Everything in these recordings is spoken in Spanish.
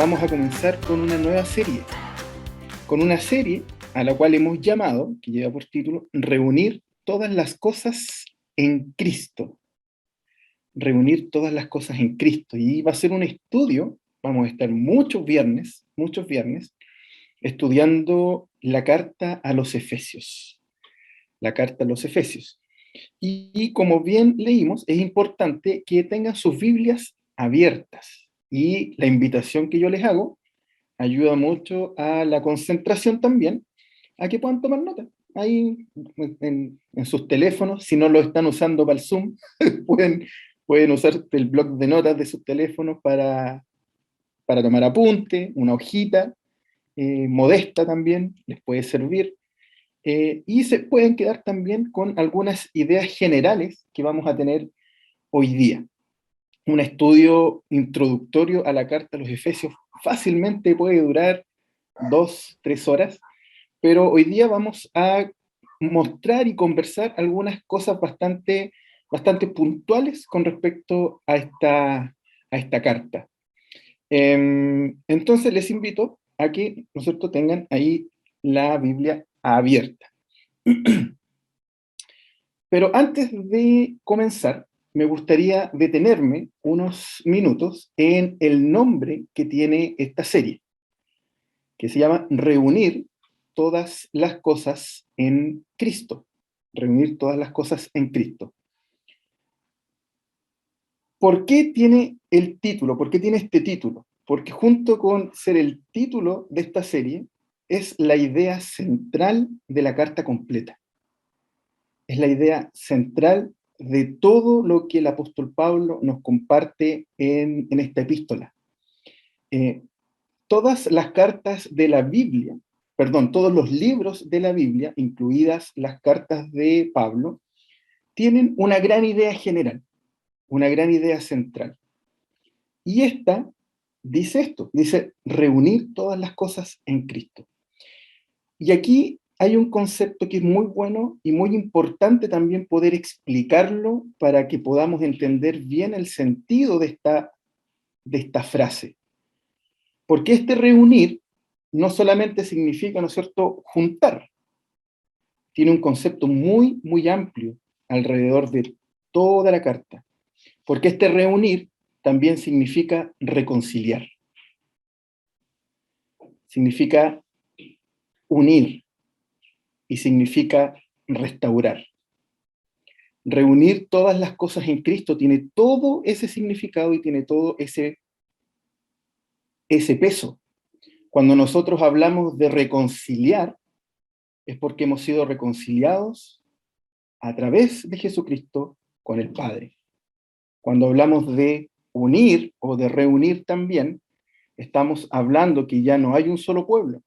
vamos a comenzar con una nueva serie. Con una serie a la cual hemos llamado, que lleva por título, Reunir todas las cosas en Cristo. Reunir todas las cosas en Cristo. Y va a ser un estudio, vamos a estar muchos viernes, estudiando la carta a los Efesios. La carta a los Efesios. Y como bien leímos, es importante que tengan sus Biblias abiertas. Y la invitación que yo les hago ayuda mucho a la concentración también, a que puedan tomar nota. Ahí en sus teléfonos, si no lo están usando para el Zoom, pueden, pueden usar el bloc de notas de sus teléfonos para tomar apunte, una hojita modesta también, les puede servir. Y se pueden quedar también con algunas ideas generales que vamos a tener hoy día. Un estudio introductorio a la carta a los Efesios fácilmente puede durar 2, 3 horas, pero hoy día vamos a mostrar y conversar algunas cosas bastante puntuales con respecto a esta carta. Entonces les invito a que, ¿no es cierto?, tengan ahí la Biblia abierta. Pero antes de comenzar, me gustaría detenerme unos minutos en el nombre que tiene esta serie, que se llama Reunir todas las cosas en Cristo. Reunir todas las cosas en Cristo. ¿Por qué tiene el título? ¿Por qué tiene este título? Porque junto con ser el título de esta serie, es la idea central de la carta completa. Es la idea central de todo lo que el apóstol Pablo nos comparte en esta epístola. Todas las cartas de la Biblia, perdón, todos los libros de la Biblia, incluidas las cartas de Pablo, tienen una gran idea general, una gran idea central. Y esta dice esto, dice reunir todas las cosas en Cristo. Y aquí hay un concepto que es muy bueno y muy importante también poder explicarlo para que podamos entender bien el sentido de esta frase. Porque este reunir no solamente significa, ¿no es cierto?, juntar. Tiene un concepto muy, muy amplio alrededor de toda la carta. Porque este reunir también significa reconciliar. Significa unir y significa restaurar. Reunir todas las cosas en Cristo tiene todo ese significado y tiene todo ese peso. Cuando nosotros hablamos de reconciliar, es porque hemos sido reconciliados a través de Jesucristo con el Padre. Cuando hablamos de unir o de reunir también, estamos hablando que ya no hay un solo pueblo,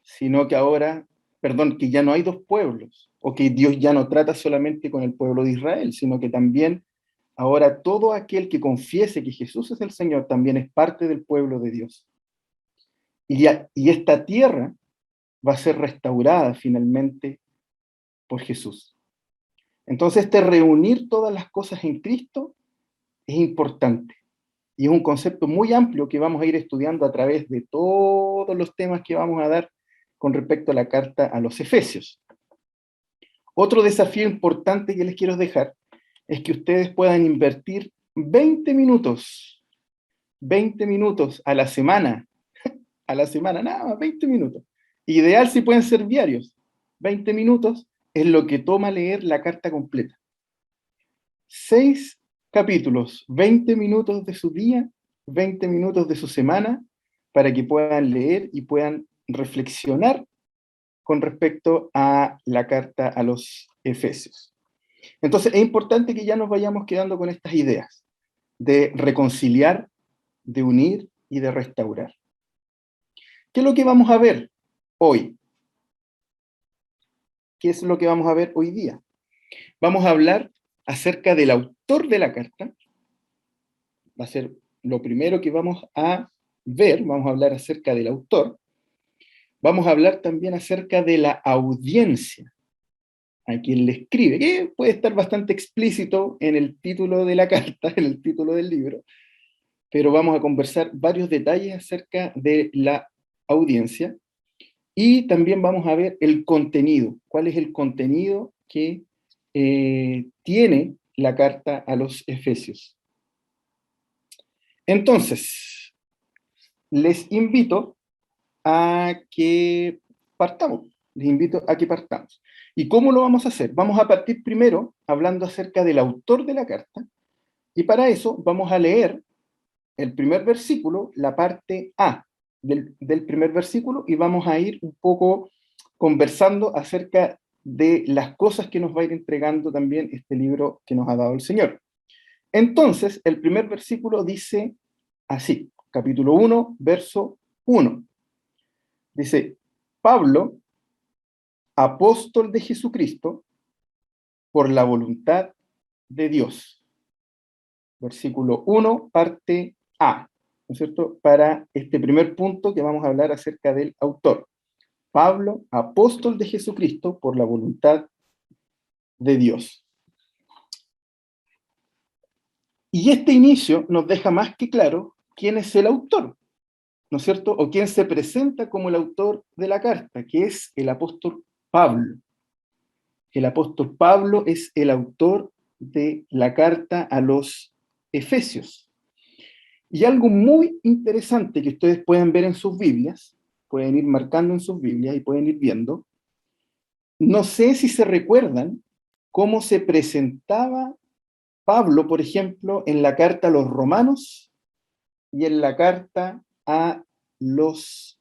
sino que ahora, perdón, que ya no hay dos pueblos, o que Dios ya no trata solamente con el pueblo de Israel, sino que también ahora todo aquel que confiese que Jesús es el Señor también es parte del pueblo de Dios. Y esta tierra va a ser restaurada finalmente por Jesús. Entonces, reunir todas las cosas en Cristo es importante. Y es un concepto muy amplio que vamos a ir estudiando a través de todos los temas que vamos a dar con respecto a la carta a los Efesios. Otro desafío importante que les quiero dejar es que ustedes puedan invertir 20 minutos a la semana, nada más, 20 minutos. Ideal si pueden ser diarios. 20 minutos es lo que toma leer la carta completa. 6 capítulos, 20 minutos de su día, 20 minutos de su semana, para que puedan leer y puedan reflexionar con respecto a la carta a los Efesios. Entonces, es importante que ya nos vayamos quedando con estas ideas de reconciliar, de unir y de restaurar. ¿Qué es lo que vamos a ver hoy? ¿Qué es lo que vamos a ver hoy día? Vamos a hablar acerca del autor de la carta. Va a ser lo primero que vamos a ver. Vamos a hablar acerca del autor. Vamos a hablar también acerca de la audiencia a quien le escribe, que puede estar bastante explícito en el título de la carta, en el título del libro, pero vamos a conversar varios detalles acerca de la audiencia y también vamos a ver el contenido, cuál es el contenido que tiene la carta a los Efesios. Entonces, les invito a que partamos. Les invito a que partamos. ¿Y cómo lo vamos a hacer? Vamos a partir primero hablando acerca del autor de la carta, y para eso vamos a leer el primer versículo, la parte A del primer versículo, y vamos a ir un poco conversando acerca de las cosas que nos va a ir entregando también este libro que nos ha dado el Señor. Entonces, el primer versículo dice así, capítulo 1, verso 1. Dice, Pablo, apóstol de Jesucristo, por la voluntad de Dios. Versículo 1, parte A, ¿no es cierto? Para este primer punto que vamos a hablar acerca del autor. Pablo, apóstol de Jesucristo, por la voluntad de Dios. Y este inicio nos deja más que claro quién es el autor, ¿no es cierto? O quién se presenta como el autor de la carta, que es el apóstol Pablo. El apóstol Pablo es el autor de la carta a los Efesios. Y algo muy interesante que ustedes pueden ver en sus Biblias, pueden ir marcando en sus Biblias y pueden ir viendo, no sé si se recuerdan cómo se presentaba Pablo, por ejemplo, en la carta a los romanos y en la carta a los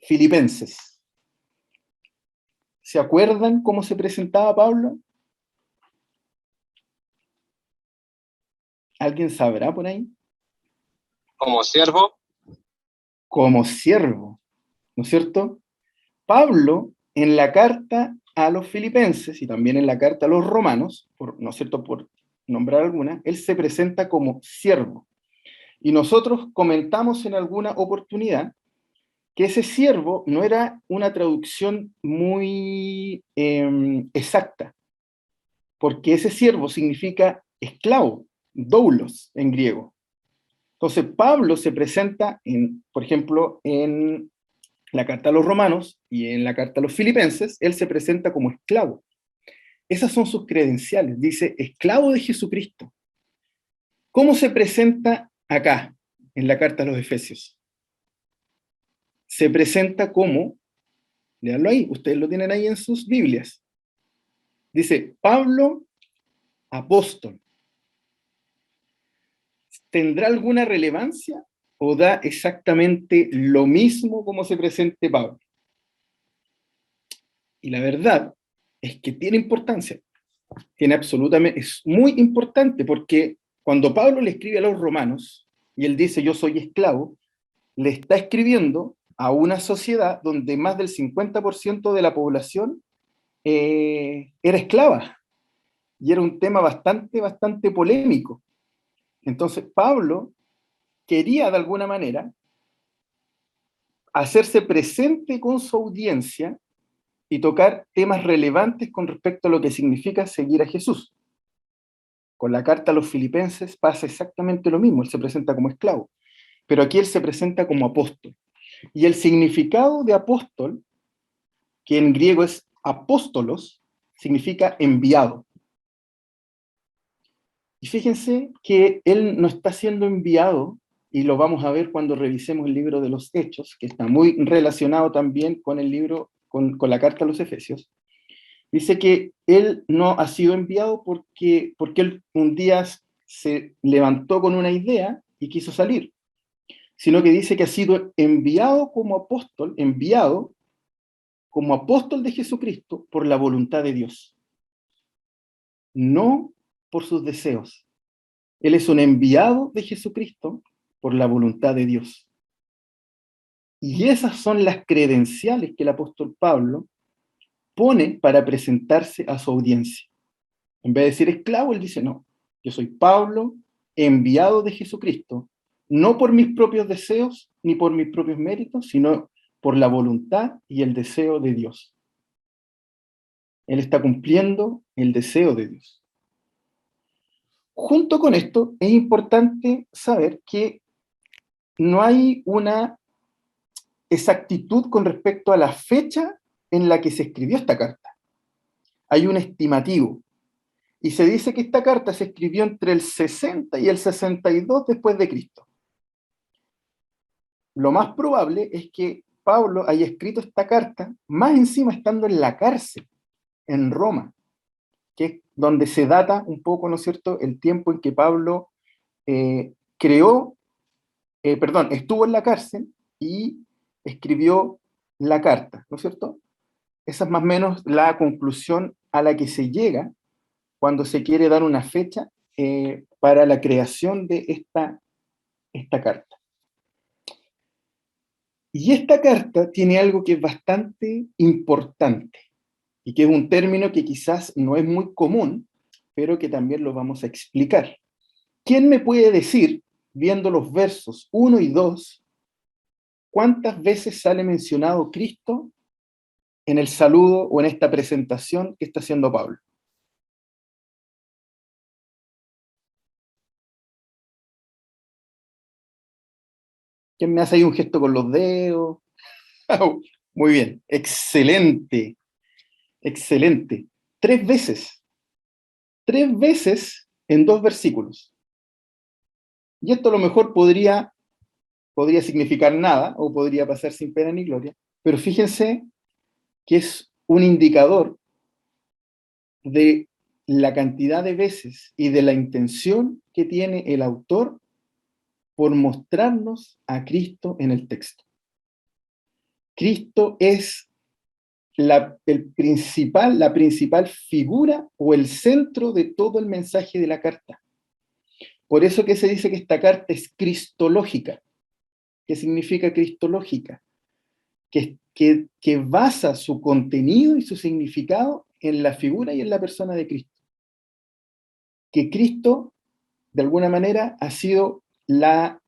filipenses. ¿Se acuerdan cómo se presentaba Pablo? ¿Alguien sabrá por ahí? Como siervo. Como siervo, ¿no es cierto? Pablo, en la carta a los filipenses y también en la carta a los romanos, ¿no es cierto?, por nombrar alguna, él se presenta como siervo. Y nosotros comentamos en alguna oportunidad que ese siervo no era una traducción muy exacta, porque ese siervo significa esclavo, doulos en griego. Entonces Pablo se presenta, por ejemplo, en la carta a los romanos y en la carta a los filipenses, él se presenta como esclavo. Esas son sus credenciales, dice esclavo de Jesucristo. ¿Cómo se presenta acá, en la carta a los Efesios? Se presenta como, léanlo ahí, ustedes lo tienen ahí en sus Biblias. Dice, Pablo, apóstol. ¿Tendrá alguna relevancia o da exactamente lo mismo como se presente Pablo? Y la verdad es que tiene importancia. Tiene absolutamente, es muy importante porque cuando Pablo le escribe a los romanos y él dice yo soy esclavo, le está escribiendo a una sociedad donde más del 50% de la población era esclava y era un tema bastante polémico. Entonces Pablo quería de alguna manera hacerse presente con su audiencia y tocar temas relevantes con respecto a lo que significa seguir a Jesús. Con la carta a los filipenses pasa exactamente lo mismo, él se presenta como esclavo, pero aquí él se presenta como apóstol. Y el significado de apóstol, que en griego es apóstolos, significa enviado. Y fíjense que él no está siendo enviado, y lo vamos a ver cuando revisemos el libro de los Hechos, que está muy relacionado también con el libro, con la carta a los Efesios. Dice que él no ha sido enviado porque él un día se levantó con una idea y quiso salir, sino que dice que ha sido enviado como apóstol de Jesucristo por la voluntad de Dios, no por sus deseos. Él es un enviado de Jesucristo por la voluntad de Dios. Y esas son las credenciales que el apóstol Pablo pone para presentarse a su audiencia. En vez de decir esclavo, él dice, no, yo soy Pablo, enviado de Jesucristo, no por mis propios deseos ni por mis propios méritos, sino por la voluntad y el deseo de Dios. Él está cumpliendo el deseo de Dios. Junto con esto, es importante saber que no hay una exactitud con respecto a la fecha en la que se escribió esta carta. Hay un estimativo. Y se dice que esta carta se escribió entre el 60 y el 62 después de Cristo. Lo más probable es que Pablo haya escrito esta carta, más encima estando en la cárcel, en Roma, que es donde se data un poco, ¿no es cierto?, el tiempo en que Pablo estuvo en la cárcel y escribió la carta, ¿no es cierto? Esa es más o menos la conclusión a la que se llega cuando se quiere dar una fecha para la creación de esta carta. Y esta carta tiene algo que es bastante importante y que es un término que quizás no es muy común, pero que también lo vamos a explicar. ¿Quién me puede decir, viendo los versos 1 y 2, cuántas veces sale mencionado Cristo en el saludo o en esta presentación que está haciendo Pablo? ¿Quién me hace ahí un gesto con los dedos? Muy bien, excelente, excelente. 3 veces, 3 veces en 2 versículos. Y esto a lo mejor podría significar nada o podría pasar sin pena ni gloria, pero fíjense que es un indicador de la cantidad de veces y de la intención que tiene el autor por mostrarnos a Cristo en el texto. Cristo es la principal figura o el centro de todo el mensaje de la carta. Por eso que se dice que esta carta es cristológica. ¿Qué significa cristológica? Que basa su contenido y su significado en la figura y en la persona de Cristo. Que Cristo, de alguna manera, ha sido la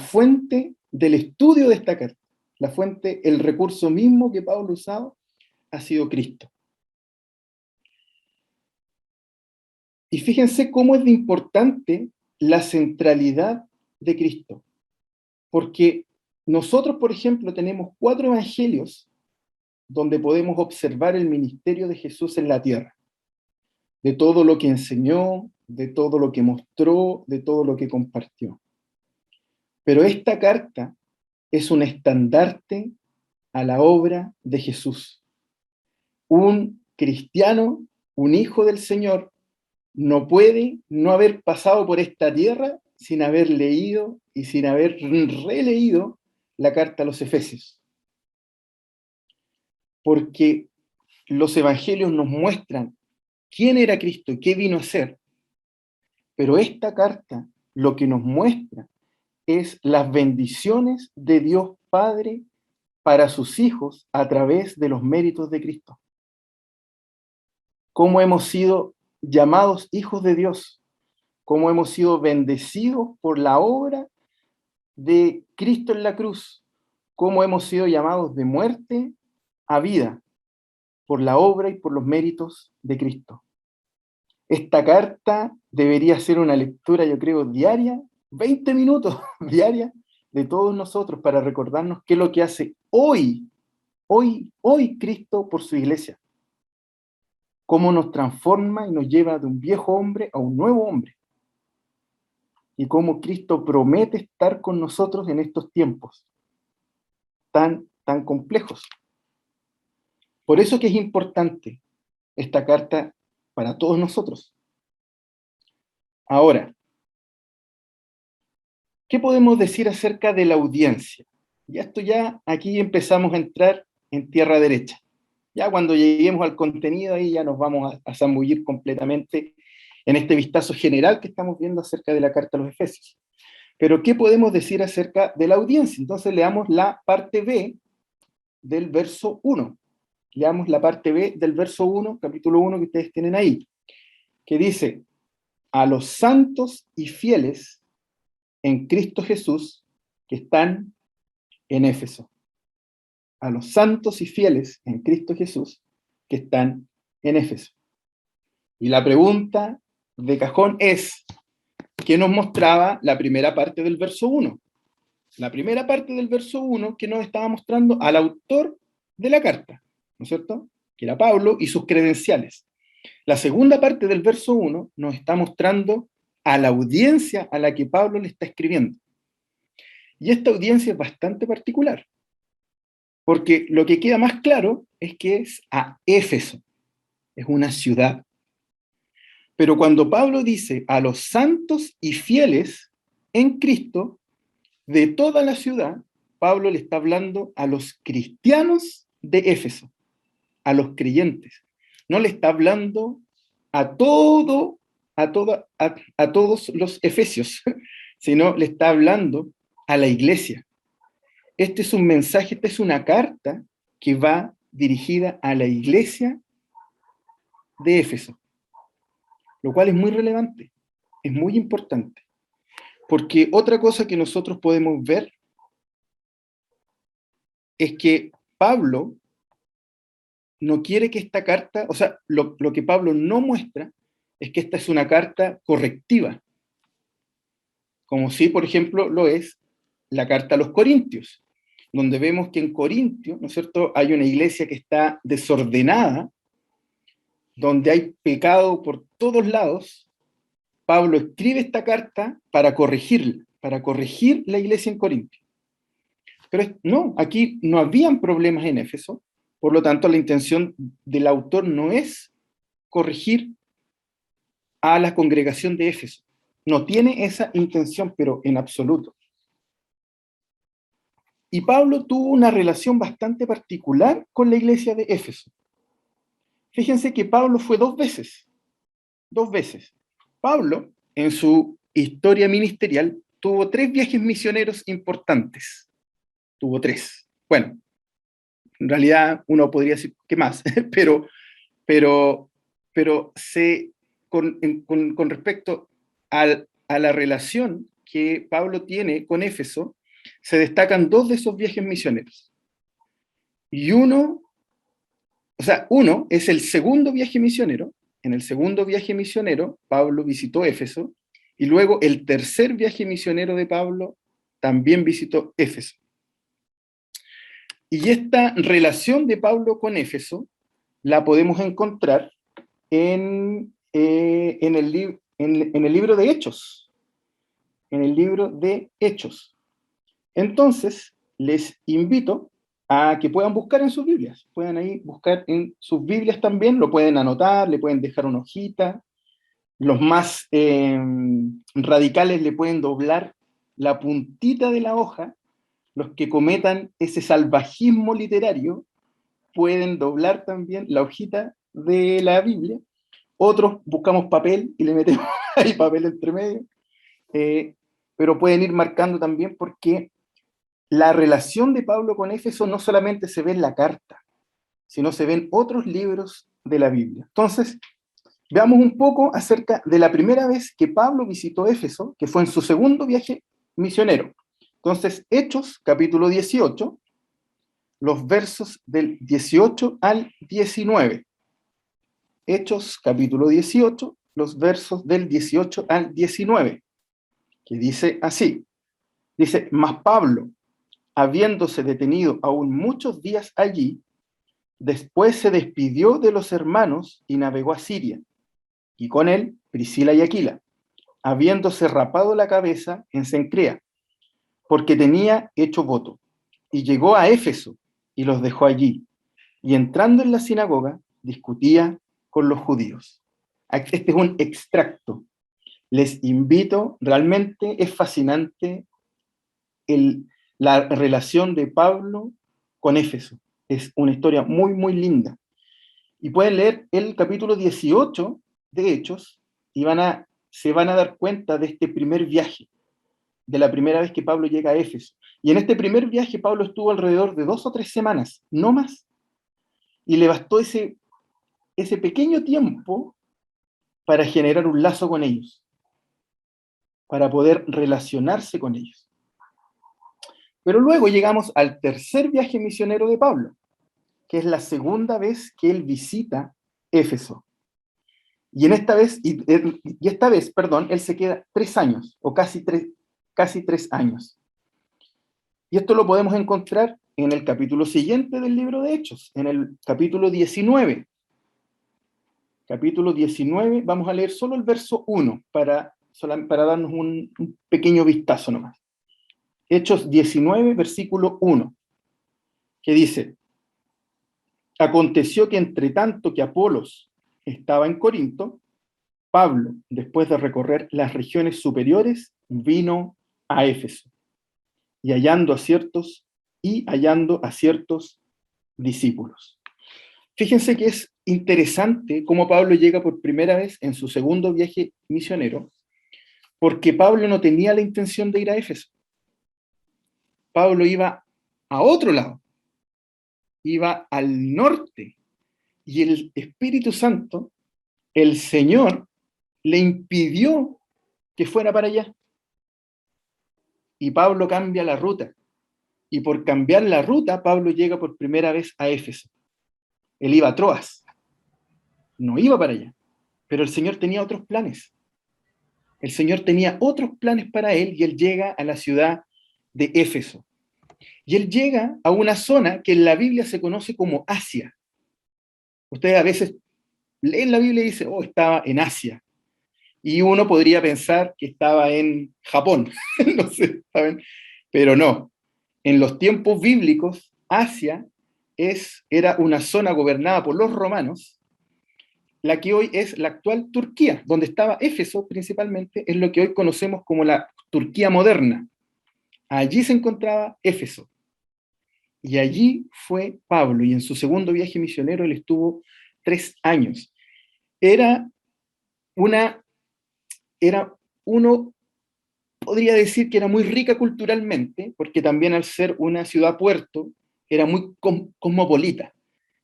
fuente del estudio de esta carta. La fuente, el recurso mismo que Pablo ha usado, ha sido Cristo. Y fíjense cómo es de importante la centralidad de Cristo. Porque nosotros, por ejemplo, tenemos 4 evangelios donde podemos observar el ministerio de Jesús en la tierra, de todo lo que enseñó, de todo lo que mostró, de todo lo que compartió. Pero esta carta es un estandarte a la obra de Jesús. Un cristiano, un hijo del Señor, no puede no haber pasado por esta tierra sin haber leído y sin haber releído la carta a los Efesios. Porque los evangelios nos muestran quién era Cristo y qué vino a ser, pero esta carta lo que nos muestra es las bendiciones de Dios Padre para sus hijos a través de los méritos de Cristo. Cómo hemos sido llamados hijos de Dios, cómo hemos sido bendecidos por la obra de Cristo en la cruz, cómo hemos sido llamados de muerte a vida por la obra y por los méritos de Cristo. Esta carta debería ser una lectura, yo creo, diaria, 20 minutos diaria, de todos nosotros para recordarnos qué es lo que hace hoy Cristo por su iglesia. Cómo nos transforma y nos lleva de un viejo hombre a un nuevo hombre. Y cómo Cristo promete estar con nosotros en estos tiempos tan complejos. Por eso que es importante esta carta para todos nosotros. Ahora, ¿qué podemos decir acerca de la audiencia? Aquí empezamos a entrar en tierra derecha. Ya cuando lleguemos al contenido, ahí ya nos vamos a zambullir completamente en este vistazo general que estamos viendo acerca de la carta a los Efesios. Pero, ¿qué podemos decir acerca de la audiencia? Entonces, leamos la parte B del verso 1. Leamos la parte B del verso 1, capítulo 1, que ustedes tienen ahí, que dice: a los santos y fieles en Cristo Jesús que están en Éfeso. A los santos y fieles en Cristo Jesús que están en Éfeso. Y la pregunta de cajón es: que nos mostraba la primera parte del verso 1. La primera parte del verso 1 que nos estaba mostrando al autor de la carta, ¿no es cierto? Que era Pablo y sus credenciales. La segunda parte del verso 1 nos está mostrando a la audiencia a la que Pablo le está escribiendo. Y esta audiencia es bastante particular, porque lo que queda más claro es que es a Éfeso, es una ciudad. Pero cuando Pablo dice a los santos y fieles en Cristo, de toda la ciudad, Pablo le está hablando a los cristianos de Éfeso, a los creyentes. No le está hablando a todos los efesios, sino le está hablando a la iglesia. Este es un mensaje, esta es una carta que va dirigida a la iglesia de Éfeso, lo cual es muy relevante, es muy importante. Porque otra cosa que nosotros podemos ver es que Pablo no quiere que esta carta, o sea, lo que Pablo no muestra es que esta es una carta correctiva, como si, por ejemplo, lo es la carta a los Corintios, donde vemos que en Corintio, ¿no es cierto?, hay una iglesia que está desordenada, donde hay pecado por todos lados. Pablo escribe esta carta para corregirla, para corregir la iglesia en Corintio. Pero no, aquí no habían problemas en Éfeso, por lo tanto la intención del autor no es corregir a la congregación de Éfeso. No tiene esa intención, pero en absoluto. Y Pablo tuvo una relación bastante particular con la iglesia de Éfeso. Fíjense que Pablo fue dos veces. Pablo, en su historia ministerial, tuvo 3 viajes misioneros importantes. Tuvo 3. Bueno, en realidad uno podría decir que más, pero con respecto a la relación que Pablo tiene con Éfeso, se destacan 2 de esos viajes misioneros. Y uno es el segundo viaje misionero. En el segundo viaje misionero, Pablo visitó Éfeso, y luego el tercer viaje misionero de Pablo también visitó Éfeso. Y esta relación de Pablo con Éfeso la podemos encontrar en el libro de Hechos. En el libro de Hechos. Entonces, les invito a que puedan buscar en sus Biblias. Pueden ahí buscar en sus Biblias también, lo pueden anotar, le pueden dejar una hojita. Los más radicales le pueden doblar la puntita de la hoja. Los que cometan ese salvajismo literario pueden doblar también la hojita de la Biblia. Otros buscamos papel y le metemos ahí papel entre medio. Pero pueden ir marcando también, porque la relación de Pablo con Éfeso no solamente se ve en la carta, sino se ve en otros libros de la Biblia. Entonces, veamos un poco acerca de la primera vez que Pablo visitó Éfeso, que fue en su segundo viaje misionero. Entonces, Hechos, capítulo 18, los versos del 18 al 19. Hechos, capítulo 18, los versos del 18 al 19, que dice así. Dice, mas Pablo, habiéndose detenido aún muchos días allí, después se despidió de los hermanos y navegó a Siria, y con él Priscila y Aquila, habiéndose rapado la cabeza en Cencrea, porque tenía hecho voto, y llegó a Éfeso, y los dejó allí, y entrando en la sinagoga, discutía con los judíos. Este es un extracto. Les invito, realmente es fascinante la relación de Pablo con Éfeso. Es una historia muy, muy linda. Y pueden leer el capítulo 18 de Hechos y se van a dar cuenta de este primer viaje, de la primera vez que Pablo llega a Éfeso. Y en este primer viaje Pablo estuvo alrededor de 2 o 3 semanas, no más. Y le bastó ese pequeño tiempo para generar un lazo con ellos, para poder relacionarse con ellos. Pero luego llegamos al tercer viaje misionero de Pablo, que es la segunda vez que él visita Éfeso. Y esta vez, perdón, él se queda 3 años, o casi 3 años. Y esto lo podemos encontrar en el capítulo siguiente del libro de Hechos, en el capítulo 19. Capítulo 19, vamos a leer solo el verso 1 para darnos un pequeño vistazo nomás. Hechos 19, versículo 1, que dice: aconteció que entre tanto que Apolos estaba en Corinto, Pablo, después de recorrer las regiones superiores, vino a Éfeso, y hallando a ciertos discípulos. Fíjense que es interesante cómo Pablo llega por primera vez en su segundo viaje misionero, porque Pablo no tenía la intención de ir a Éfeso. Pablo iba a otro lado, iba al norte, y el Espíritu Santo, el Señor, le impidió que fuera para allá. Y Pablo cambia la ruta. Y por cambiar la ruta, Pablo llega por primera vez a Éfeso. Él iba a Troas. No iba para allá. Pero el Señor tenía otros planes. El Señor tenía otros planes para él y él llega a la ciudad de Éfeso. Y él llega a una zona que en la Biblia se conoce como Asia. Ustedes a veces leen la Biblia y dicen, oh, estaba en Asia. Y uno podría pensar que estaba en Japón, no sé, ¿saben? Pero no. En los tiempos bíblicos, Asia era una zona gobernada por los romanos, la que hoy es la actual Turquía, donde estaba Éfeso principalmente, es lo que hoy conocemos como la Turquía moderna. Allí se encontraba Éfeso. Y allí fue Pablo, y en su segundo viaje misionero él estuvo 3 años. Uno podría decir que era muy rica culturalmente, porque también al ser una ciudad-puerto, era muy cosmopolita.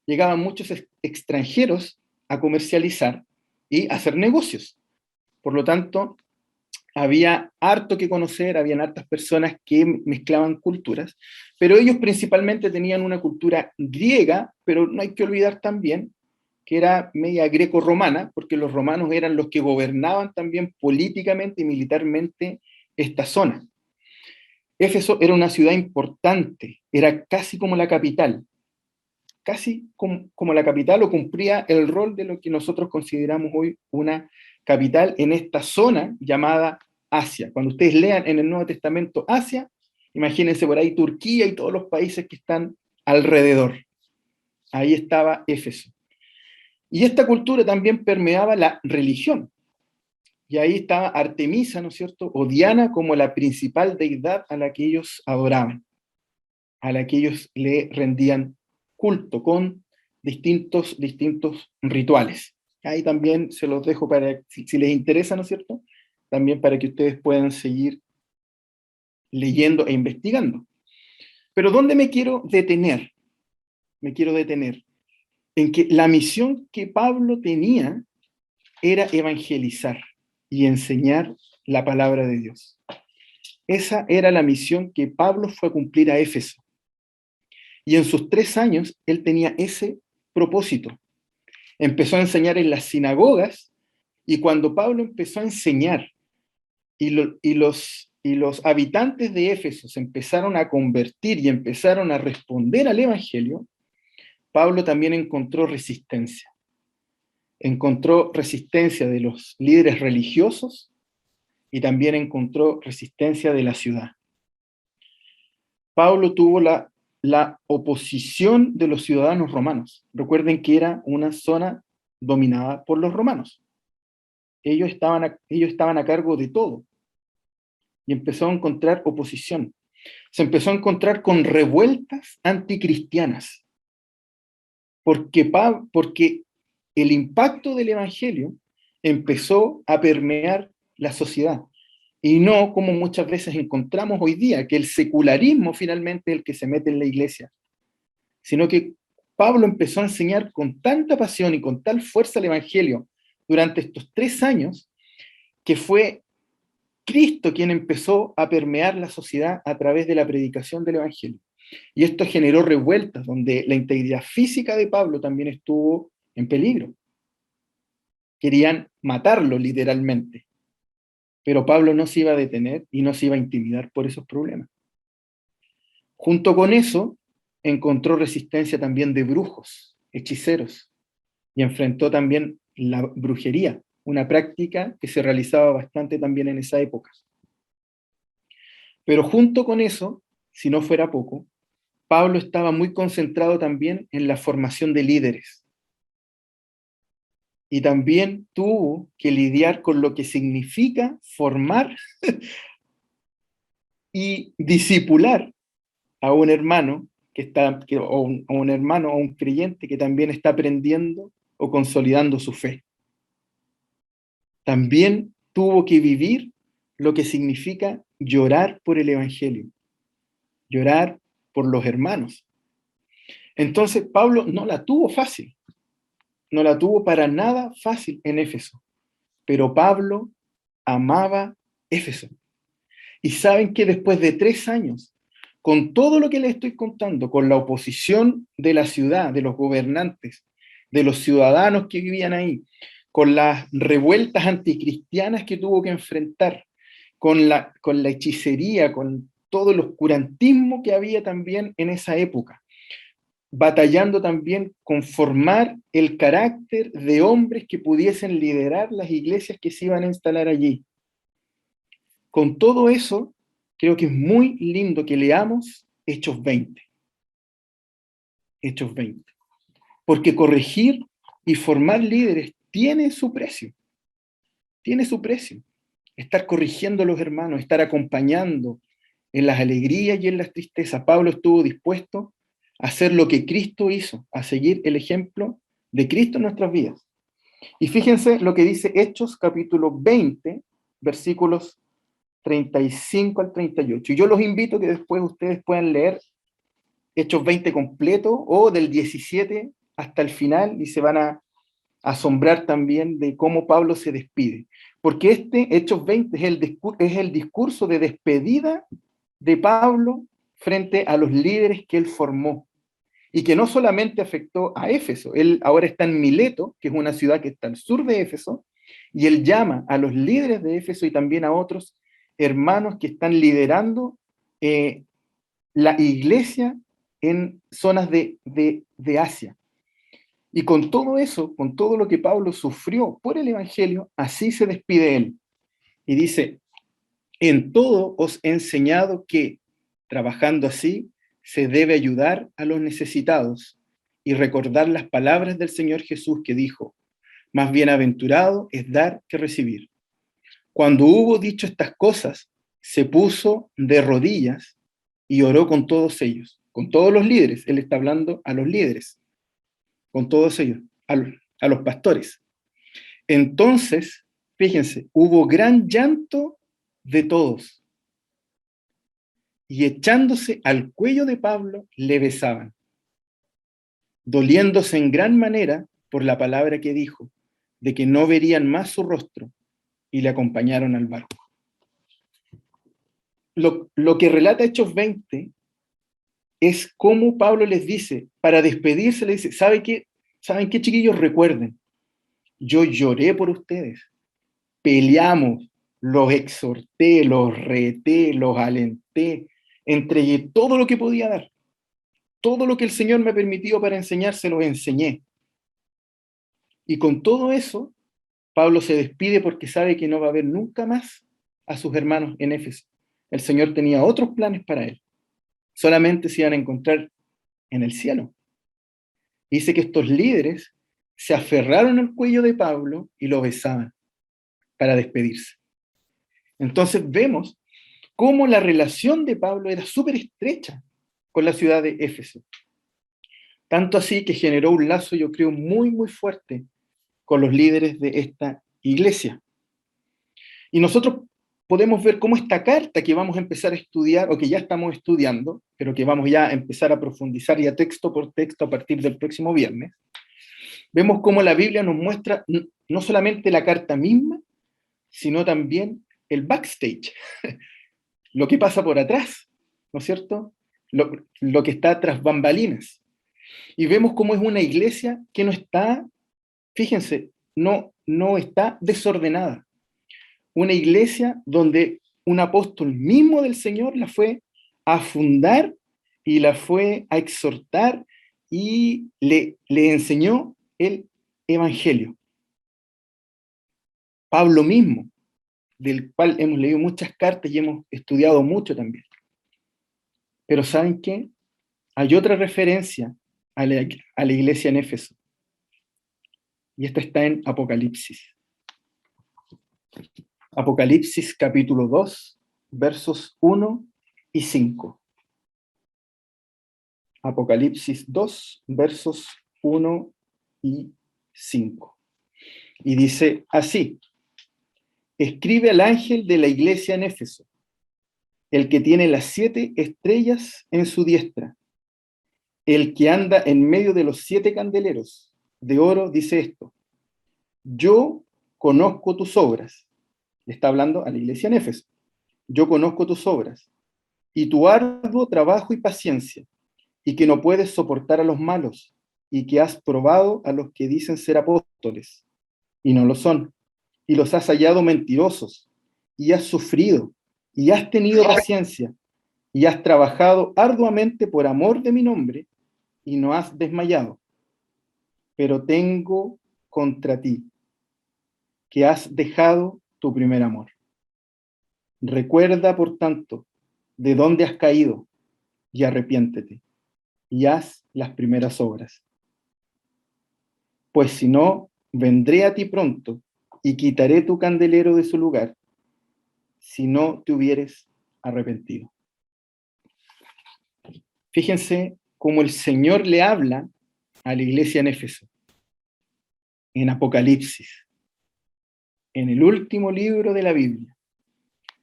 Llegaban muchos extranjeros a comercializar y a hacer negocios. Por lo tanto, había harto que conocer, habían hartas personas que mezclaban culturas, pero ellos principalmente tenían una cultura griega, pero no hay que olvidar también que era media greco-romana, porque los romanos eran los que gobernaban también políticamente y militarmente esta zona. Éfeso era una ciudad importante, era casi como la capital, casi como la capital, o cumplía el rol de lo que nosotros consideramos hoy una capital en esta zona llamada Asia. Cuando ustedes lean en el Nuevo Testamento Asia, imagínense por ahí Turquía y todos los países que están alrededor. Ahí estaba Éfeso. Y esta cultura también permeaba la religión. Y ahí estaba Artemisa, ¿no es cierto? O Diana como la principal deidad a la que ellos adoraban, a la que ellos le rendían culto con distintos rituales. Ahí también se los dejo para, si les interesa, ¿no es cierto? También para que ustedes puedan seguir leyendo e investigando. Pero ¿dónde me quiero detener? Me quiero detener en que la misión que Pablo tenía era evangelizar y enseñar la palabra de Dios. Esa era la misión que Pablo fue a cumplir a Éfeso. Y en sus 3 años, él tenía ese propósito. Empezó a enseñar en las sinagogas, y cuando Pablo empezó a enseñar, y los habitantes de Éfeso se empezaron a convertir y empezaron a responder al Evangelio, Pablo también encontró resistencia. Encontró resistencia de los líderes religiosos y también encontró resistencia de la ciudad. Pablo tuvo la oposición de los ciudadanos romanos. Recuerden que era una zona dominada por los romanos. Ellos estaban a cargo de todo. Y empezó a encontrar oposición. Se empezó a encontrar con revueltas anticristianas. Porque el impacto del Evangelio empezó a permear la sociedad. Y no como muchas veces encontramos hoy día, que el secularismo finalmente es el que se mete en la iglesia, sino que Pablo empezó a enseñar con tanta pasión y con tal fuerza el Evangelio durante estos 3 años, que fue Cristo quien empezó a permear la sociedad a través de la predicación del Evangelio. Y esto generó revueltas, donde la integridad física de Pablo también estuvo en peligro. querían matarlo literalmente. Pero Pablo no se iba a detener y no se iba a intimidar por esos problemas. Junto con eso, encontró resistencia también de brujos, hechiceros, y enfrentó también la brujería, una práctica que se realizaba bastante también en esa época. Pero junto con eso, si no fuera poco, Pablo estaba muy concentrado también en la formación de líderes. Y también tuvo que lidiar con lo que significa formar y discipular a un hermano o un hermano o un creyente que también está aprendiendo o consolidando su fe. También tuvo que vivir lo que significa llorar por el Evangelio, llorar por los hermanos. Entonces Pablo no la tuvo fácil, no la tuvo para nada fácil en Éfeso, pero Pablo amaba Éfeso. Y saben que después de 3 años, con todo lo que les estoy contando, con la oposición de la ciudad, de los gobernantes, de los ciudadanos que vivían ahí, con las revueltas anticristianas que tuvo que enfrentar, con la hechicería, con todo el oscurantismo que había también en esa época, batallando también con formar el carácter de hombres que pudiesen liderar las iglesias que se iban a instalar allí. Con todo eso, creo que es muy lindo que leamos Hechos 20. Hechos 20. Porque corregir y formar líderes tiene su precio. Tiene su precio. Estar corrigiendo a los hermanos, estar acompañando en las alegrías y en las tristezas. Pablo estuvo dispuesto a hacer lo que Cristo hizo, a seguir el ejemplo de Cristo en nuestras vidas. Y fíjense lo que dice Hechos capítulo 20, versículos 35 al 38. Y yo los invito a que después ustedes puedan leer Hechos 20 completo o del 17 hasta el final y se van a asombrar también de cómo Pablo se despide. Porque Hechos 20 es el discurso de despedida de Pablo frente a los líderes que él formó y que no solamente afectó a Éfeso, él ahora está en Mileto, que es una ciudad que está al sur de Éfeso, y él llama a los líderes de Éfeso y también a otros hermanos que están liderando la iglesia en zonas de Asia. Y con todo eso, con todo lo que Pablo sufrió por el Evangelio, así se despide él. Y dice, en todo os he enseñado que, trabajando así, se debe ayudar a los necesitados y recordar las palabras del Señor Jesús que dijo, más bienaventurado es dar que recibir. Cuando hubo dicho estas cosas, se puso de rodillas y oró con todos ellos, con todos los líderes. Él está hablando a los líderes, con todos ellos, a los pastores. Entonces, fíjense, hubo gran llanto de todos. Y echándose al cuello de Pablo, le besaban, doliéndose en gran manera por la palabra que dijo, de que no verían más su rostro, y le acompañaron al barco. Lo que relata Hechos 20 es cómo Pablo les dice, para despedirse, le dice, ¿saben qué, chiquillos? Recuerden, yo lloré por ustedes, peleamos, los exhorté, los reté, los alenté, entregué todo lo que podía dar, todo lo que el Señor me permitió para enseñar, se lo enseñé. Y con todo eso, Pablo se despide porque sabe que no va a ver nunca más a sus hermanos en Éfeso. El Señor tenía otros planes para él. Solamente se iban a encontrar en el cielo. Dice que estos líderes se aferraron al cuello de Pablo y lo besaban para despedirse. Entonces vemos cómo la relación de Pablo era súper estrecha con la ciudad de Éfeso. Tanto así que generó un lazo, yo creo, muy, muy fuerte con los líderes de esta iglesia. Y nosotros podemos ver cómo esta carta que vamos a empezar a estudiar, o que ya estamos estudiando, pero que vamos ya a empezar a profundizar ya texto por texto a partir del próximo viernes, vemos cómo la Biblia nos muestra no solamente la carta misma, sino también el backstage, lo que pasa por atrás, ¿no es cierto? Lo que está tras bambalinas. Y vemos cómo es una iglesia que no está, fíjense, no está desordenada. Una iglesia donde un apóstol mismo del Señor la fue a fundar y la fue a exhortar y le enseñó el evangelio. Pablo mismo, del cual hemos leído muchas cartas y hemos estudiado mucho también. Pero ¿saben qué? Hay otra referencia a la iglesia en Éfeso. Y esta está en Apocalipsis. Apocalipsis capítulo 2, versos 1 y 5. Apocalipsis 2, versos 1 y 5. Y dice así: escribe al ángel de la iglesia en Éfeso, el que tiene las 7 estrellas en su diestra, el que anda en medio de los 7 candeleros de oro, dice esto: yo conozco tus obras. Le está hablando a la iglesia en Éfeso. Yo conozco tus obras y tu arduo trabajo y paciencia, y que no puedes soportar a los malos, y que has probado a los que dicen ser apóstoles, y no lo son, y los has hallado mentirosos, y has sufrido, y has tenido paciencia, y has trabajado arduamente por amor de mi nombre, y no has desmayado. Pero tengo contra ti, que has dejado tu primer amor. Recuerda, por tanto, de dónde has caído, y arrepiéntete, y haz las primeras obras. Pues si no, vendré a ti pronto, y quitaré tu candelero de su lugar, si no te hubieres arrepentido. Fíjense cómo el Señor le habla a la iglesia en Éfeso, en Apocalipsis, en el último libro de la Biblia.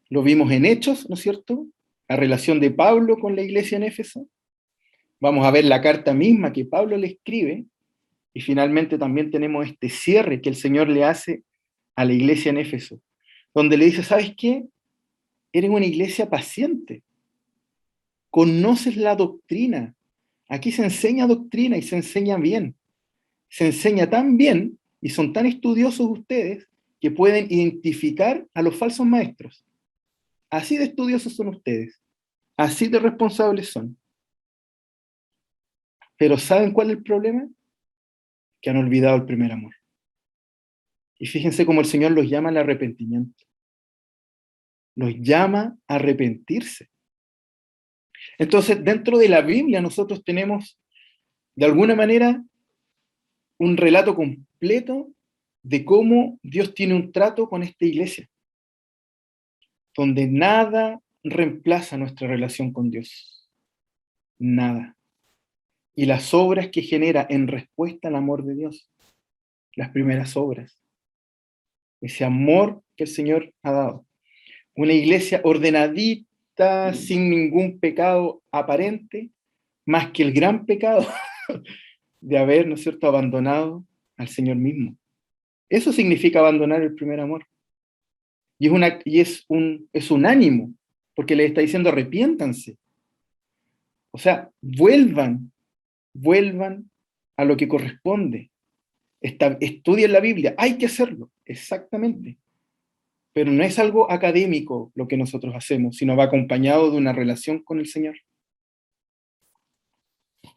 Lo vimos en Hechos, ¿no es cierto? La relación de Pablo con la iglesia en Éfeso. Vamos a ver la carta misma que Pablo le escribe, y finalmente también tenemos este cierre que el Señor le hace a la iglesia en Éfeso, donde le dice: ¿sabes qué? Eres una iglesia paciente, conoces la doctrina. Aquí se enseña doctrina y se enseña bien. Se enseña tan bien y son tan estudiosos ustedes que pueden identificar a los falsos maestros. Así de estudiosos son ustedes, así de responsables son. Pero ¿saben cuál es el problema? Que han olvidado el primer amor. Y fíjense cómo el Señor los llama al arrepentimiento. Los llama a arrepentirse. Entonces, dentro de la Biblia nosotros tenemos, de alguna manera, un relato completo de cómo Dios tiene un trato con esta iglesia, donde nada reemplaza nuestra relación con Dios. Nada. Y las obras que genera en respuesta al amor de Dios, las primeras obras, ese amor que el Señor ha dado. Una iglesia ordenadita, sin ningún pecado aparente, más que el gran pecado de haber, ¿no es cierto?, abandonado al Señor mismo. Eso significa abandonar el primer amor. Y es un ánimo, porque les está diciendo: arrepiéntanse. O sea, vuelvan a lo que corresponde. Estudien la Biblia, hay que hacerlo, exactamente. Pero no es algo académico lo que nosotros hacemos, sino va acompañado de una relación con el Señor.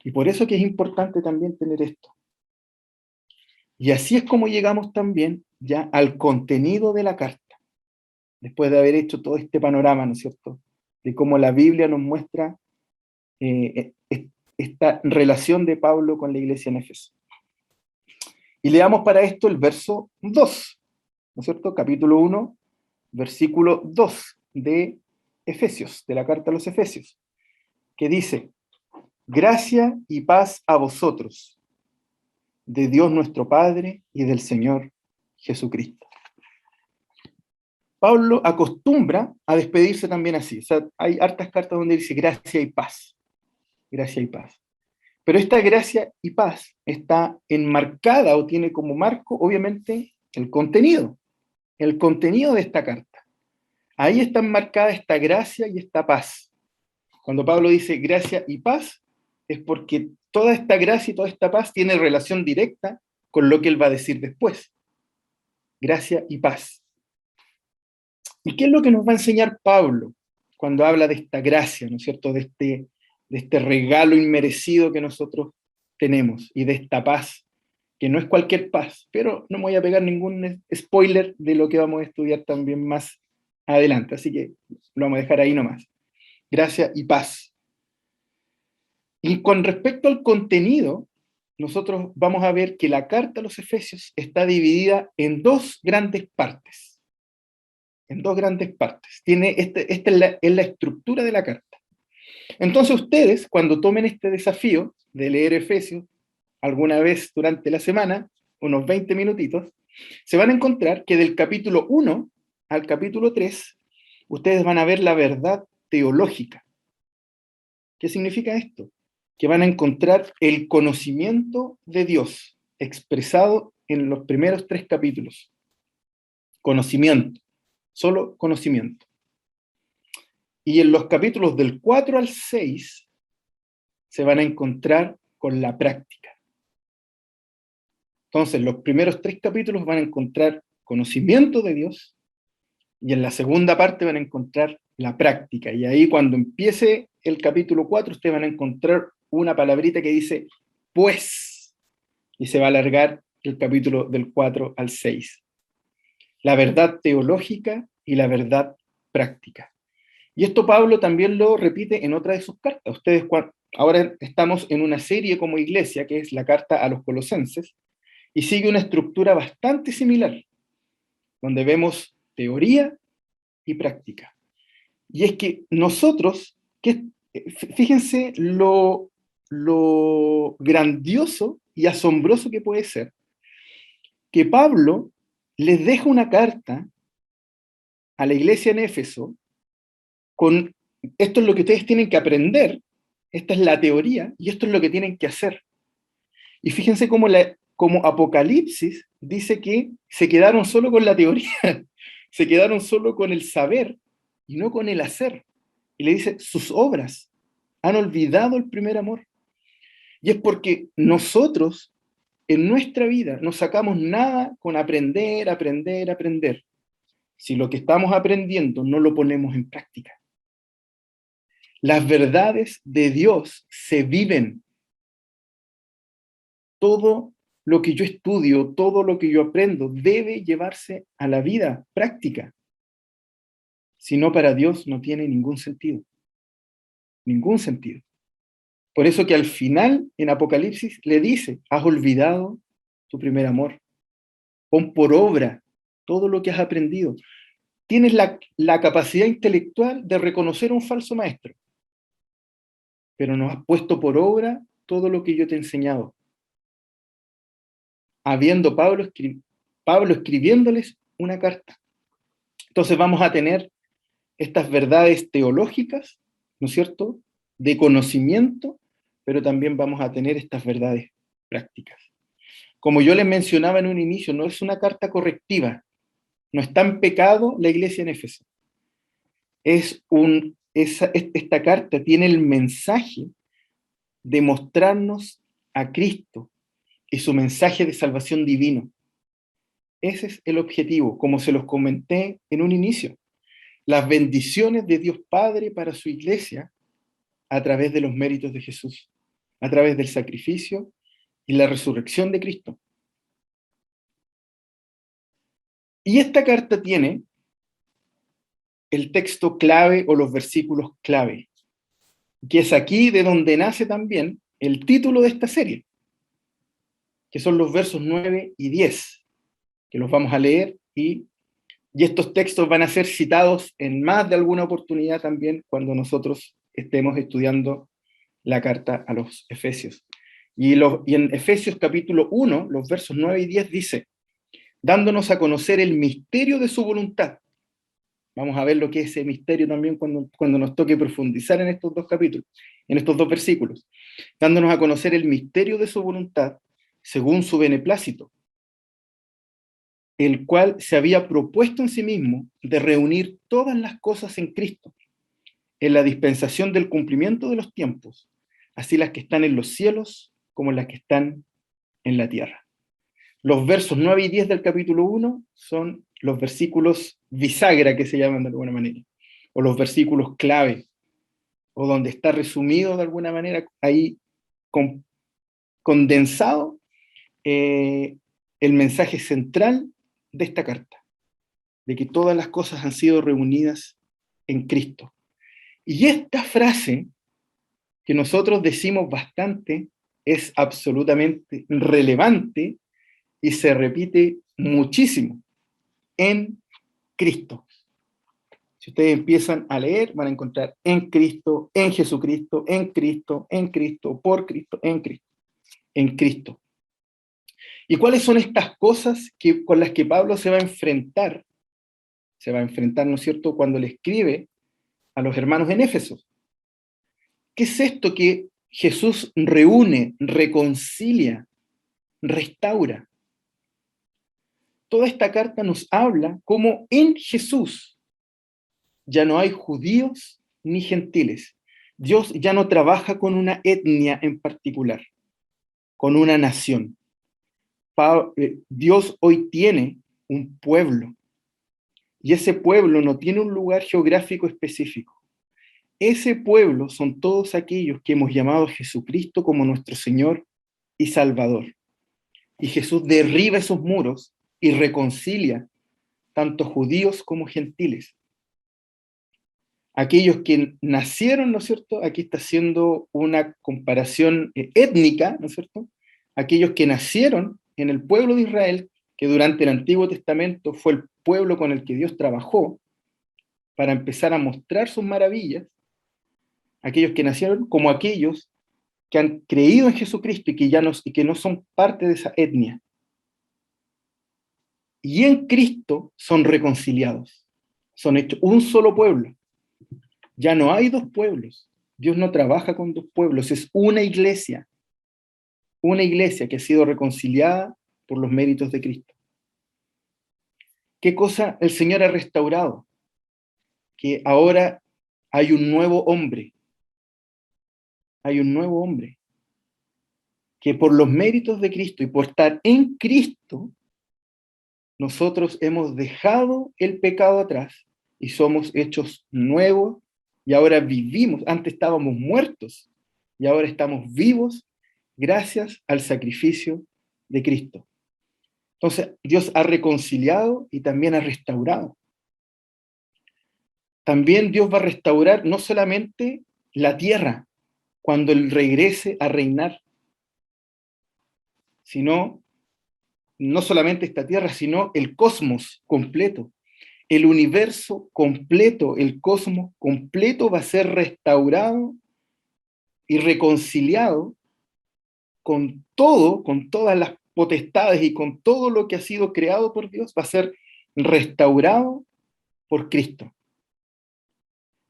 Y por eso que es importante también tener esto. Y así es como llegamos también ya al contenido de la carta, después de haber hecho todo este panorama, ¿no es cierto?, de cómo la Biblia nos muestra esta relación de Pablo con la iglesia en Éfeso. Y leamos para esto el verso 2, ¿no es cierto?, capítulo 1, versículo 2 de Efesios, de la carta a los Efesios, que dice: gracia y paz a vosotros, de Dios nuestro Padre y del Señor Jesucristo. Pablo acostumbra a despedirse también así. O sea, hay hartas cartas donde dice gracia y paz. Gracia y paz. Pero esta gracia y paz está enmarcada o tiene como marco, obviamente, el contenido de esta carta. Ahí está enmarcada esta gracia y esta paz. Cuando Pablo dice gracia y paz, es porque toda esta gracia y toda esta paz tiene relación directa con lo que él va a decir después. gracia y paz. ¿Y qué es lo que nos va a enseñar Pablo cuando habla de esta gracia, ¿no es cierto?, de este regalo inmerecido que nosotros tenemos y de esta paz, que no es cualquier paz, pero no me voy a pegar ningún spoiler de lo que vamos a estudiar también más adelante, así que lo vamos a dejar ahí nomás. Gracia y paz. Y con respecto al contenido, nosotros vamos a ver que la carta a los Efesios está dividida en dos grandes partes. En dos grandes partes. Esta es la estructura de la carta. Entonces ustedes, cuando tomen este desafío de leer Efesios alguna vez durante la semana, unos 20 minutitos, se van a encontrar que del capítulo 1 al capítulo 3, ustedes van a ver la verdad teológica. ¿Qué significa esto? Que van a encontrar el conocimiento de Dios expresado en los primeros 3 capítulos. Conocimiento, solo conocimiento. Y en los capítulos del 4 al 6 se van a encontrar con la práctica. Entonces, los primeros 3 capítulos van a encontrar conocimiento de Dios y en la segunda parte van a encontrar la práctica. Y ahí cuando empiece el capítulo 4, ustedes van a encontrar una palabrita que dice pues, y se va a alargar el capítulo del 4 al 6. La verdad teológica y la verdad práctica. Y esto Pablo también lo repite en otra de sus cartas. Ustedes ahora estamos en una serie como iglesia, que es la carta a los Colosenses, y sigue una estructura bastante similar, donde vemos teoría y práctica. Y es que nosotros, fíjense lo grandioso y asombroso que puede ser, que Pablo les deja una carta a la iglesia en Éfeso con esto es lo que ustedes tienen que aprender, esta es la teoría, y esto es lo que tienen que hacer. Y fíjense cómo Apocalipsis dice que se quedaron solo con la teoría, se quedaron solo con el saber y no con el hacer. Y le dice, sus obras han olvidado el primer amor. Y es porque nosotros en nuestra vida no sacamos nada con aprender, aprender, aprender. Si lo que estamos aprendiendo no lo ponemos en práctica. Las verdades de Dios se viven. Todo lo que yo estudio, todo lo que yo aprendo, debe llevarse a la vida práctica. Si no, para Dios no tiene ningún sentido. Ningún sentido. Por eso que al final, en Apocalipsis, le dice, has olvidado tu primer amor. Pon por obra todo lo que has aprendido. Tienes la capacidad intelectual de reconocer un falso maestro, pero no has puesto por obra todo lo que yo te he enseñado. Habiendo Pablo escribiéndoles una carta. Entonces vamos a tener estas verdades teológicas, ¿no es cierto?, de conocimiento, pero también vamos a tener estas verdades prácticas. Como yo les mencionaba en un inicio, no es una carta correctiva, no está en pecado la iglesia en Éfeso. Esta carta tiene el mensaje de mostrarnos a Cristo y su mensaje de salvación divino. Ese es el objetivo, como se los comenté en un inicio. Las bendiciones de Dios Padre para su iglesia a través de los méritos de Jesús, a través del sacrificio y la resurrección de Cristo. Y esta carta tiene el texto clave o los versículos clave, que es aquí de donde nace también el título de esta serie, que son los versos 9 y 10, que los vamos a leer y estos textos van a ser citados en más de alguna oportunidad también cuando nosotros estemos estudiando la carta a los Efesios. Y en Efesios capítulo 1, los versos 9 y 10 dice, dándonos a conocer el misterio de su voluntad. Vamos a ver lo que es ese misterio también cuando nos toque profundizar en estos dos capítulos, en estos dos versículos. Dándonos a conocer el misterio de su voluntad según su beneplácito, el cual se había propuesto en sí mismo de reunir todas las cosas en Cristo, en la dispensación del cumplimiento de los tiempos, así las que están en los cielos como las que están en la tierra. los versos 9 y 10 del capítulo 1 son los versículos bisagra, que se llaman de alguna manera, o los versículos clave, o donde está resumido de alguna manera, ahí condensado el mensaje central de esta carta, de que todas las cosas han sido reunidas en Cristo. Y esta frase, que nosotros decimos bastante, es absolutamente relevante y se repite muchísimo: en Cristo. Si ustedes empiezan a leer, van a encontrar en Cristo, en Jesucristo, en Cristo, en Cristo, por Cristo, en Cristo, en Cristo. ¿Y cuáles son estas cosas con las que Pablo se va a enfrentar? Se va a enfrentar, ¿no es cierto?, cuando le escribe a los hermanos en Éfeso. ¿Qué es esto que Jesús reúne, reconcilia, restaura? Toda esta carta nos habla cómo en Jesús ya no hay judíos ni gentiles. Dios ya no trabaja con una etnia en particular, con una nación. Dios hoy tiene un pueblo, y ese pueblo no tiene un lugar geográfico específico. Ese pueblo son todos aquellos que hemos llamado a Jesucristo como nuestro Señor y Salvador. Y Jesús derriba esos muros y reconcilia tanto judíos como gentiles. Aquellos que nacieron, ¿no es cierto? Aquí está haciendo una comparación étnica, ¿no es cierto? Aquellos que nacieron en el pueblo de Israel, que durante el Antiguo Testamento fue el pueblo con el que Dios trabajó para empezar a mostrar sus maravillas, aquellos que nacieron como aquellos que han creído en Jesucristo y que no son parte de esa etnia. Y en Cristo son reconciliados, son hechos un solo pueblo. Ya no hay dos pueblos. Dios no trabaja con dos pueblos, es una iglesia que ha sido reconciliada por los méritos de Cristo. ¿Qué cosa el Señor ha restaurado? Que ahora hay un nuevo hombre. Hay un nuevo hombre que por los méritos de Cristo y por estar en Cristo, nosotros hemos dejado el pecado atrás y somos hechos nuevos y ahora vivimos. Antes estábamos muertos y ahora estamos vivos gracias al sacrificio de Cristo. Entonces, Dios ha reconciliado y también ha restaurado. También Dios va a restaurar no solamente la tierra cuando Él regrese a reinar, sino no solamente esta tierra, sino el cosmos completo. El universo completo, el cosmos completo va a ser restaurado y reconciliado con todo, con todas las potestades y con todo lo que ha sido creado por Dios, va a ser restaurado por Cristo.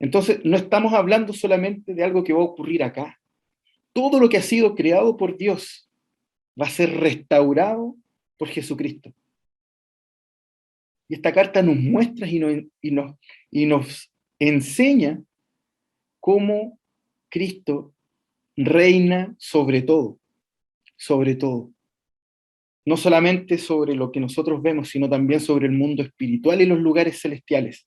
Entonces, no estamos hablando solamente de algo que va a ocurrir acá. Todo lo que ha sido creado por Dios va a ser restaurado por Jesucristo. Y esta carta nos muestra y nos enseña cómo Cristo reina sobre todo, sobre todo. No solamente sobre lo que nosotros vemos, sino también sobre el mundo espiritual y los lugares celestiales.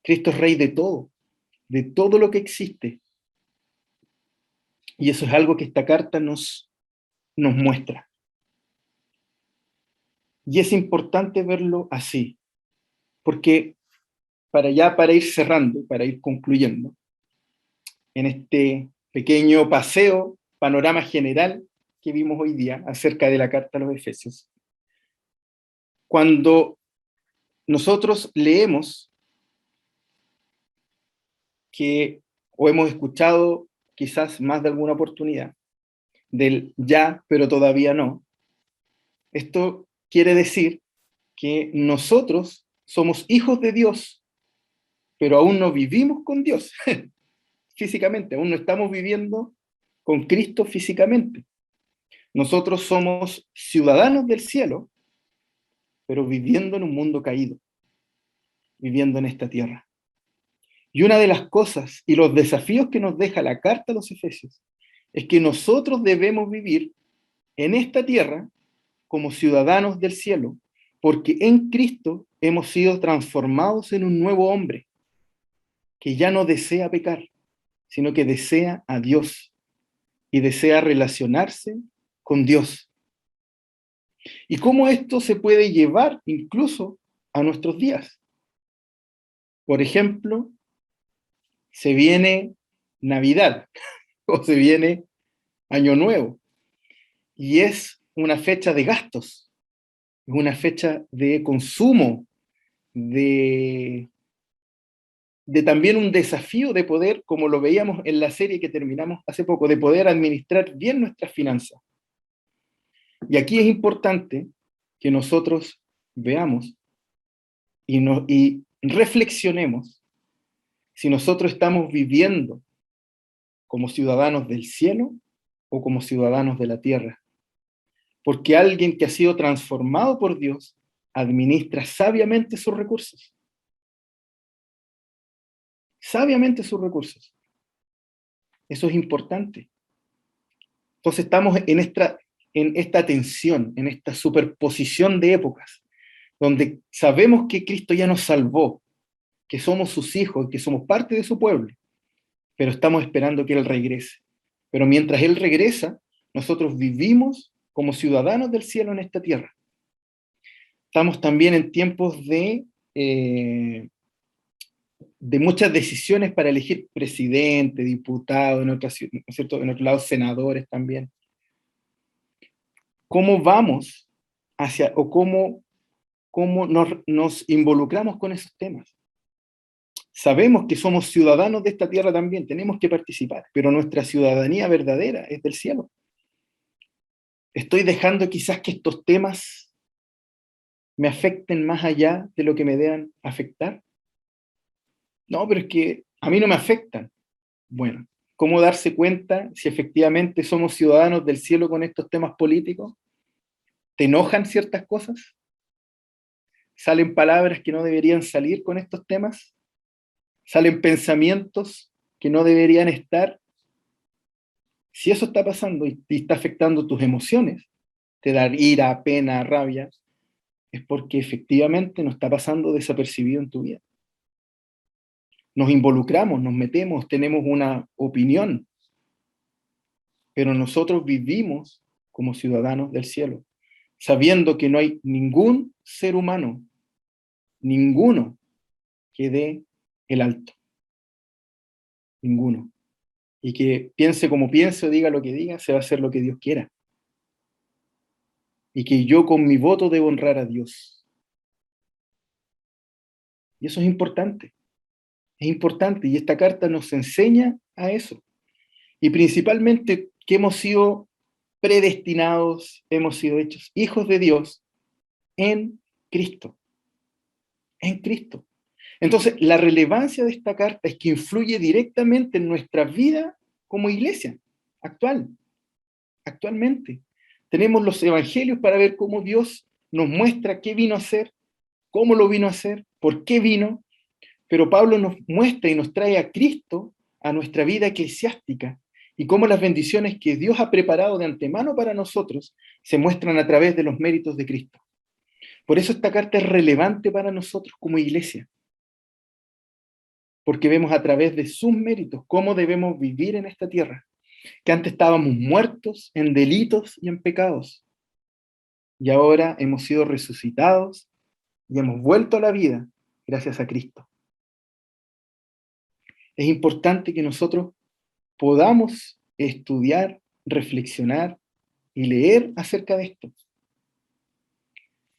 Cristo es rey de todo lo que existe. Y eso es algo que esta carta nos muestra. Y es importante verlo así, porque para ir cerrando, para ir concluyendo, en este pequeño paseo, panorama general que vimos hoy día acerca de la carta a los Efesios, cuando nosotros leemos o hemos escuchado quizás más de alguna oportunidad, del ya, pero todavía no, esto quiere decir que nosotros somos hijos de Dios, pero aún no vivimos con Dios físicamente, aún no estamos viviendo con Cristo físicamente. Nosotros somos ciudadanos del cielo, pero viviendo en un mundo caído, viviendo en esta tierra. Y una de las cosas y los desafíos que nos deja la carta a los Efesios es que nosotros debemos vivir en esta tierra como ciudadanos del cielo, porque en Cristo hemos sido transformados en un nuevo hombre, que ya no desea pecar, sino que desea a Dios y desea relacionarse con Dios. ¿Y cómo esto se puede llevar incluso a nuestros días? Por ejemplo, se viene Navidad o se viene Año Nuevo y es una fecha de gastos, es una fecha de consumo, de también un desafío de poder, como lo veíamos en la serie que terminamos hace poco, de poder administrar bien nuestras finanzas. Y aquí es importante que nosotros veamos y reflexionemos si nosotros estamos viviendo como ciudadanos del cielo o como ciudadanos de la tierra. Porque alguien que ha sido transformado por Dios administra sabiamente sus recursos. Sabiamente sus recursos. Eso es importante. Entonces estamos en esta tensión, en esta superposición de épocas, donde sabemos que Cristo ya nos salvó, que somos sus hijos, que somos parte de su pueblo, pero estamos esperando que Él regrese. Pero mientras Él regresa, nosotros vivimos como ciudadanos del cielo en esta tierra. Estamos también en tiempos de muchas decisiones para elegir presidente, diputado, ¿no es cierto? En otro lado, senadores también. ¿Cómo vamos hacia, o cómo nos involucramos con esos temas? Sabemos que somos ciudadanos de esta tierra también, tenemos que participar, pero nuestra ciudadanía verdadera es del cielo. Estoy dejando quizás que estos temas me afecten más allá de lo que me deban afectar. No, pero es que a mí no me afectan. Bueno, ¿cómo darse cuenta si efectivamente somos ciudadanos del cielo con estos temas políticos? ¿Te enojan ciertas cosas? ¿Salen palabras que no deberían salir con estos temas? ¿Salen pensamientos que no deberían estar? Si eso está pasando y está afectando tus emociones, te da ira, pena, rabia, es porque efectivamente no está pasando desapercibido en tu vida. Nos involucramos, nos metemos, tenemos una opinión, pero nosotros vivimos como ciudadanos del cielo, sabiendo que no hay ningún ser humano, ninguno, que dé el alto. Ninguno. Y que piense como piense o diga lo que diga, se va a hacer lo que Dios quiera. Y que yo con mi voto debo honrar a Dios. Y eso es importante. Es importante. Y esta carta nos enseña a eso. Y principalmente que hemos sido predestinados, hemos sido hechos hijos de Dios en Cristo. En Cristo. Entonces, la relevancia de esta carta es que influye directamente en nuestra vida como iglesia actual, actualmente. Tenemos los evangelios para ver cómo Dios nos muestra qué vino a hacer, cómo lo vino a hacer, por qué vino, pero Pablo nos muestra y nos trae a Cristo a nuestra vida eclesiástica y cómo las bendiciones que Dios ha preparado de antemano para nosotros se muestran a través de los méritos de Cristo. Por eso esta carta es relevante para nosotros como iglesia, porque vemos a través de sus méritos cómo debemos vivir en esta tierra, que antes estábamos muertos en delitos y en pecados, y ahora hemos sido resucitados y hemos vuelto a la vida gracias a Cristo. Es importante que nosotros podamos estudiar, reflexionar y leer acerca de esto,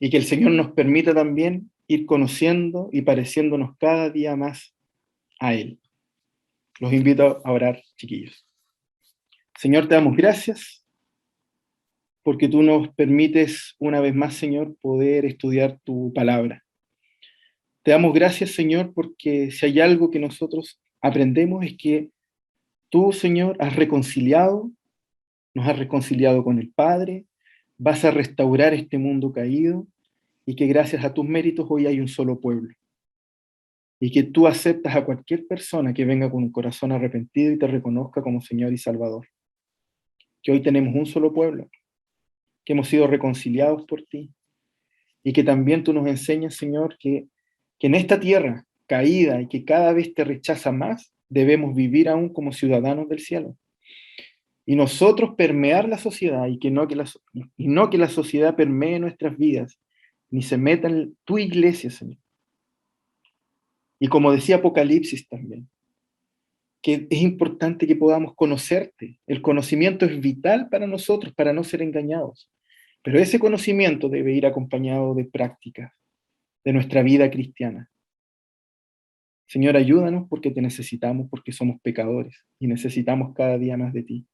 y que el Señor nos permita también ir conociendo y pareciéndonos cada día más a Él. Los invito a orar, chiquillos. Señor, te damos gracias porque tú nos permites una vez más, Señor, poder estudiar tu palabra. Te damos gracias, Señor, porque si hay algo que nosotros aprendemos es que tú, Señor, nos has reconciliado con el Padre, vas a restaurar este mundo caído y que gracias a tus méritos hoy hay un solo pueblo. Y que tú aceptas a cualquier persona que venga con un corazón arrepentido y te reconozca como Señor y Salvador. Que hoy tenemos un solo pueblo que hemos sido reconciliados por ti, y que también tú nos enseñas, Señor, que en esta tierra caída y que cada vez te rechaza más, debemos vivir aún como ciudadanos del cielo. Y nosotros permear la sociedad y no que la sociedad permee nuestras vidas, ni se meta en tu iglesia, Señor. Y como decía Apocalipsis también, que es importante que podamos conocerte. El conocimiento es vital para nosotros, para no ser engañados. Pero ese conocimiento debe ir acompañado de prácticas de nuestra vida cristiana. Señor, ayúdanos porque te necesitamos, porque somos pecadores y necesitamos cada día más de ti.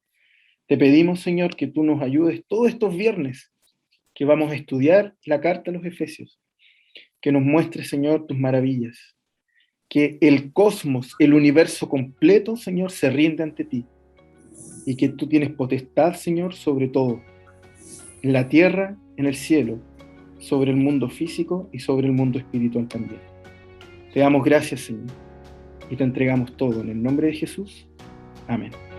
Te pedimos, Señor, que tú nos ayudes todos estos viernes que vamos a estudiar la carta a los Efesios, que nos muestres, Señor, tus maravillas, que el cosmos, el universo completo, Señor, se rinde ante ti y que tú tienes potestad, Señor, sobre todo, en la tierra, en el cielo, sobre el mundo físico y sobre el mundo espiritual también. Te damos gracias, Señor, y te entregamos todo en el nombre de Jesús. Amén.